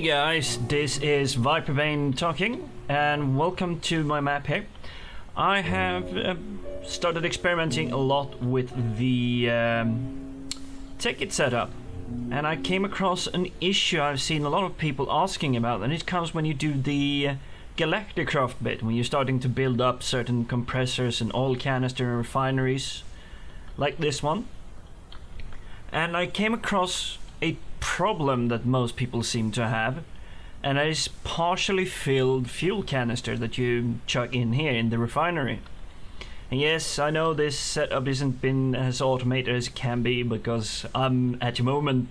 Hey guys, this is Viperbane talking, and welcome to my map here. I have started experimenting a lot with the Tekkit setup, and I came across an issue I've seen a lot of people asking about, and it comes when you do the Galacticraft bit, when you're starting to build up certain compressors and oil canister refineries, like this one. And I came across a problem that most people seem to have, and that is partially filled fuel canister that you chuck in here in the refinery. And yes, I know this setup isn't been as automated as it can be, because I'm at the moment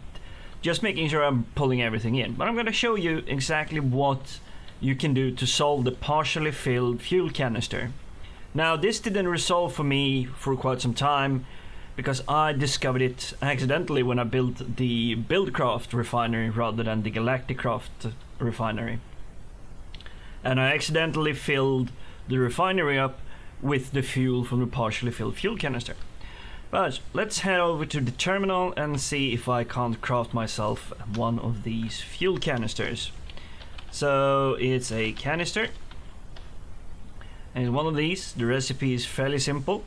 just making sure I'm pulling everything in, but I'm going to show you exactly what you can do to solve the partially filled fuel canister. Now, this didn't resolve for me for quite some time, because I discovered it accidentally when I built the Buildcraft refinery rather than the Galacticraft refinery. And I accidentally filled the refinery up with the fuel from the partially filled fuel canister. But let's head over to the terminal and see if I can't craft myself one of these fuel canisters. So it's a canister, and one of these, the recipe is fairly simple.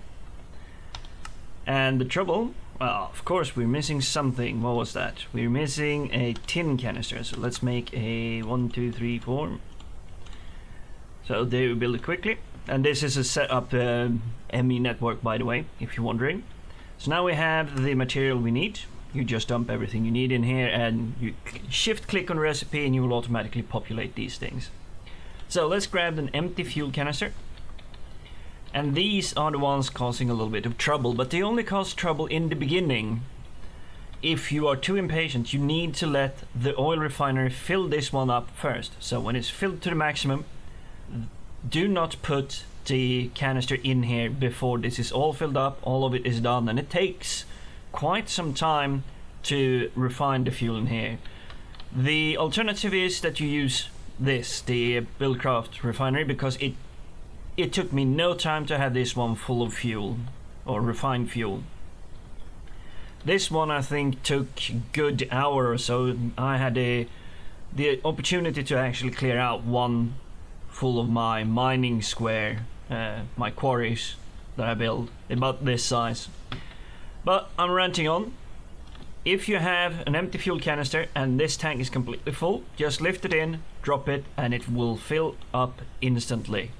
And the trouble, well, of course we're missing something. What was that? We're missing a tin canister. So let's make a 1, 2, 3, 4. So there we build it quickly. And this is a setup ME network, by the way, if you're wondering. So now we have the material we need. You just dump everything you need in here, and you shift click on recipe and you will automatically populate these things. So let's grab an empty fuel canister. And these are the ones causing a little bit of trouble, but they only cause trouble in the beginning. If you are too impatient, you need to let the oil refinery fill this one up first. So when it's filled to the maximum, do not put the canister in here before this is all filled up, all of it is done, and it takes quite some time to refine the fuel in here. The alternative is that you use this, the Buildcraft refinery, because it took me no time to have this one full of fuel, or refined fuel. This one I think took a good hour or so. I had the opportunity to actually clear out one full of my mining square, my quarries that I built, about this size. But I'm ranting on. If you have an empty fuel canister and this tank is completely full, just lift it in, drop it, and it will fill up instantly.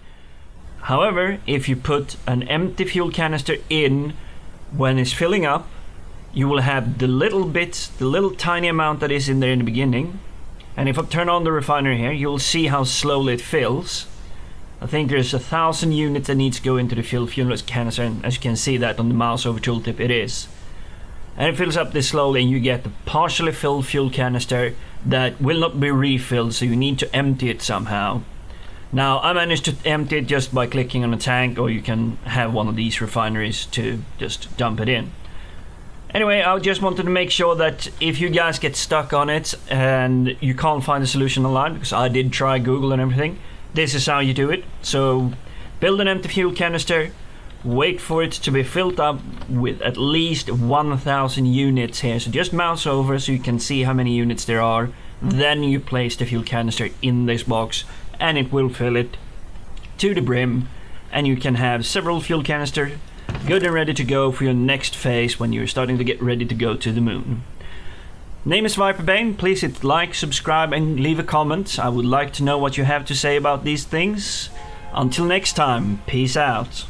However, if you put an empty fuel canister in when it's filling up, you will have the little tiny amount that is in there in the beginning. And if I turn on the refiner here, you'll see how slowly it fills. I think there's 1,000 units that needs to go into the fuel canister, and as you can see that on the mouse over tooltip, it is. And it fills up this slowly, and you get the partially filled fuel canister that will not be refilled, so you need to empty it somehow. Now, I managed to empty it just by clicking on a tank, or you can have one of these refineries to just dump it in. Anyway, I just wanted to make sure that if you guys get stuck on it and you can't find a solution online, because I did try Google and everything, this is how you do it. So build an empty fuel canister, wait for it to be filled up with at least 1,000 units here. So just mouse over so you can see how many units there are. Then you place the fuel canister in this box, and it will fill it to the brim, and you can have several fuel canisters good and ready to go for your next phase when you're starting to get ready to go to the moon. Name is Viperbane. Please hit like, subscribe, and leave a comment. I would like to know what you have to say about these things. Until next time, peace out.